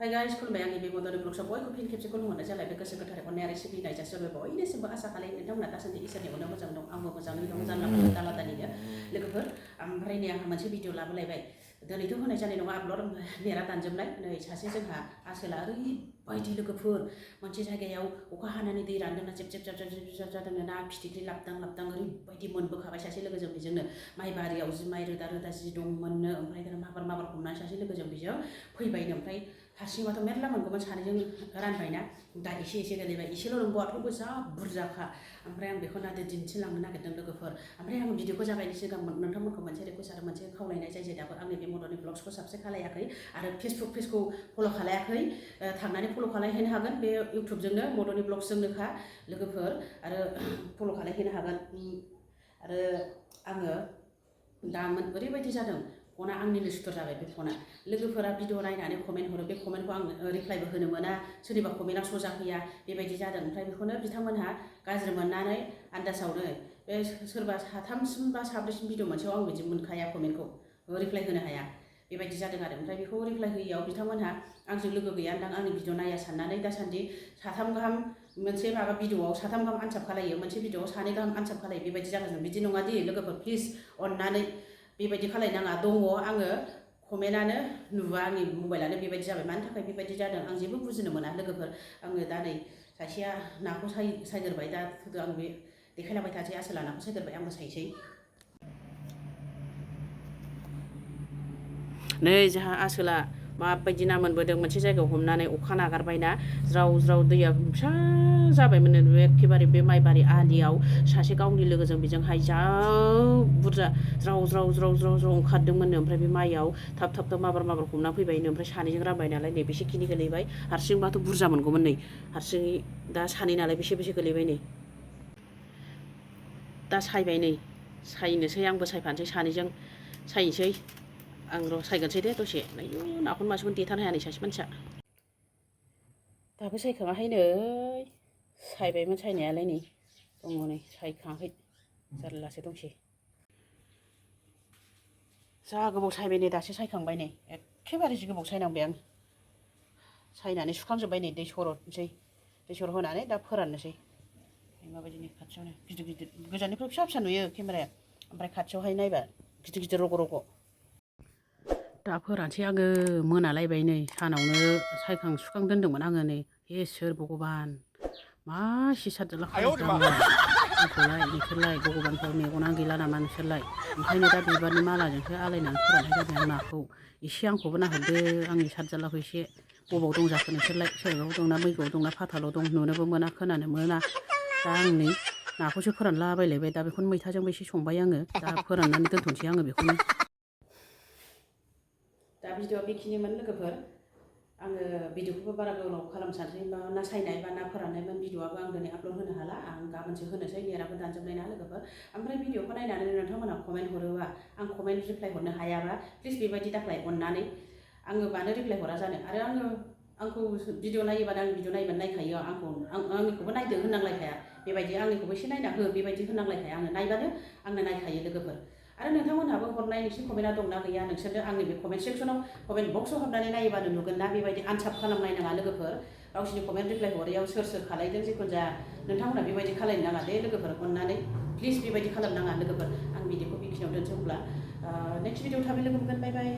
hi guys खुलुमबाय आंनि बे मदनि ब्लग्सआव बयखौ फिन खेबसे खुलुमहरनाय जालायबाय गोसो गोथारै अननाय आरो सिबिनाय जासिहरबाय बयनिसिमबो आसा खालामो नोंथांमोना दासान्दि इसोरनि अननायाव मोजां दं आंबो मोजाङै दं जानला मोनला दाला दालिनो लोगोफोर ओमफ्राय नै आंहा मोनसे भिडिअ लाबोलायबाय दिनैथ' होनाय जानाय नङा आपलड नेटा दानजोबनाय नै सासे जोंहा आसोला ओरैबायदि लोगोफोर मोनसे जायगायाव अखा हानानै दै रानदोंना जेब जेब जादोंनो ना फिथिख्रि लाबदां लाबदां ओरैबायदि मोनबोखाबाय सासे लोगोजों बेजोंनो माइ बारियाव जि माइ रोदा रोदा जि दंमोननो ओमफ्राय माबार माबार हमनानै सासे लोगोजों बेजों फैबायनो ओमफ्राय हारसिंबाथ' मेरला मोनगौमोन सानैजों रानबायना दा एसे एसे गोलैबाय एसेल' रोंबावआथ' जा बुरजाखा ओमफ्राय आं बेखौ दिन्थिलांनो नागिरदों लोगोफोर ओमफ्राय आं भिडिअखौ जागायनो सिगां नोंथांमोनखौ मोनसे रिकुवेस्ट आरो मोनसे खावलायनाय जाय दाबो आंनि बे मदनि ब्लग्सखौ साबस्क्राइब खालायाखै आरो फेसबुक पेजखौ फल' खालायाखै थांनानै फल' खालायहैनो हागोन बे इउटुबजोंनो मदनि ब्लग्सजोंनोखा लोगोफोर आरो फल' खालायहैनो हागोन आरो आङो दा ओरैबायदि जादों फना आंनिनो सुथुर जाबाय बे फना लोगोफोरा भिडिअ नायनानै कमेन्ट हरो बे कमेन्टखौ आं रिप्लाइबो होनो मोना सोरनिबा कमेन्टआ सजा फैया बेबायदि जादों ओमफ्राय बेखौनो बिथांमोनहा गाज्रि मोननानै आन्दासावनो बे सोरबा साथामसिम बा साब्रैसिम भिडिअ मोनसेयाव आं बिदि मोनखाया कमेन्टखौ रिप्लाइ होनो हाया बेबायदि जादों आरो ओमफ्राय बेखौ रिप्लाइ होयैयाव बिथांमोनहा आंजों लोगो गैया दां आंनि भिडिअ नाया साननानै दासान्दि साथाम गाहाम मोनसे माबा भिडिअआव साथाम गाहाम आनसाब खालायो मोनसे भिडिअआव सानै गाहाम आनसाब खालायो बेबायदि जागासिनो बिदि नङा दि लोगोफोर प्लिज अननानै बेबायदि खालायनाङा दङ आङो कमेन्टआनो नुवा आंनि मबाइलानो बेबायदि जाबाय मानि थाखाय बेबायदि जादों आं जेबो बुजिनो मोना लोगोफोर आङो दा नै सासेया नाखौ सायग्रोबाय दा आं बे देखायलांबाय थासै आसोला नाखौ सायग्रोबाय आंबो सायसै नै जोंहा आसोला माबायदि ना मोनबोदों मोनसे जायगायाव हमनानै अखा नागारबायना ज्राव ज्राव दैया फिसा जाबायमोन एखेबारे बे माइबारि आलियाव सासे गावनि लोगोजों बेजोंहाय जा बुरजा ज्राव ज्राव ज्राव ज्राव ज्राव ओंखारदोंमोननो ओमफ्राय बे माइयाव थाब थाब थाब माबार माबार हमना फैबायनो ओमफ्राय सानैजों रानबाय नालाय नै बेसेखिनि गोलैबाय हारसिंबाथ' बुरजा मोनगौमोन नै हारसिङै दा सानै नालाय बेसे गोलैबाय नै दा सायबाय नै सायनोसै आंबो सायफानोसै सानैजों सायनोसै आं र' सायगोनसै दे दसे आयु नाखौनो मासेखौनो देथारनो हाया नै सासे मानसिया दाबो सायखाङाखै नै सायबायमोन सायनायालाय नै दङ नै सायखाङाखै जारलासो दंसै जा गोबाव सायबाय नै दासो सायखांबाय नै एखेबारे जि गोबाव सायनांबाय आं सायनानै सुखांजोब्बाय नै दै सर'नोसै दै सर' होनानै दा फोराननोसै माबायदि नै खाथियावनो गिदिर गिदिर गोजाननिफ्राय फिसा फिसा नुयो केमेराया ओमफ्राय खाथियावहाय नायबा गिदिर गिदिर रग' रग' दा फोरानसै आङो मोनालायबाय नै सानावनो सायखां सुखां दोन्दोंमोन आङो नै हे सोर भगबान मा सिसारजोंला खालामखोलाय नोंसोरलाय भगबानफोर मेगनानो गैला नामा नोंसोरलाय ओंखायनो दा बिबारनि मालाजोंसो आलायनानै फोराननाय जाबाय आं नाखौ एसे आंखौबो नाहरदो आंनि सारजालाखौ एसे बबाव दं जाखो नोंसोरलाय सोरगाव दंना मैगोआव दंना फाथालाव दं नुनोबो मोना खोनानो मोना दा आं नै नाखौसो फोरानलाबायलायबाय दा बेखौनो मैथाजोंबो एसे संबाय आङो दा फोराननानै दोनथ'नोसै आङो बेखौनो दा भिडिअआ बेखिनिमोन लोगोफोर आङो भिडिअखौबो बारा गोलाव खालामनो सानसै ना सायनाय बा ना फोराननायमोन भिडिअआबो आं दिनै आपलड होनो हाला आं गाबोनसो होनोसै नेटाबो दानजोबनाय ना लोगोफोर ओमफ्राय भिडिअखौ नायनानै नोंथांमोना कमेन्ट हरोबा आं कमेन्ट रिप्लाइ हरनो हायाबा प्लिज बेबायदि दाख्लाय अननानै आङो मानो रिप्लाइ हरा जानो आरो आंखौ भिडिअ नायोबानो आंनि भिडिअ नायबानो नायखायो आंनिखौबो नायदो होननांलायखाया बेबायदि आंनिखौबो एसे नायना हो बेबायदि होननांलायखाया आङो नायबानो आंनो नायखायो लोगोफोर आरो नोंथांमोनहाबो हरनाय नोंसिनि कमेन्टआ दंना गैया नोंसोरनो आंनि बे कमेन्ट सेक्सनाव कमेन्ट बक्सआव हाबनानै नायोबानो नुगोन ना बेबायदि आनसाब खालामनायनाङा लोगोफोर गावसिनि कमेन्ट रिप्लाइ हरैयाव सोर खालायदों जिखुनु जाया नोंथांमोनहा बेबायदि खालायनो नाङा दे लोगोफोर अननानै प्लिज बेबायदि खालामनाङा लोगोफोर आं भिडिअखौ बेखिनियाव दोनसै अब्ला नेक्स्ट भिडिअ थाबै लोगो मोनगोन बाय बाय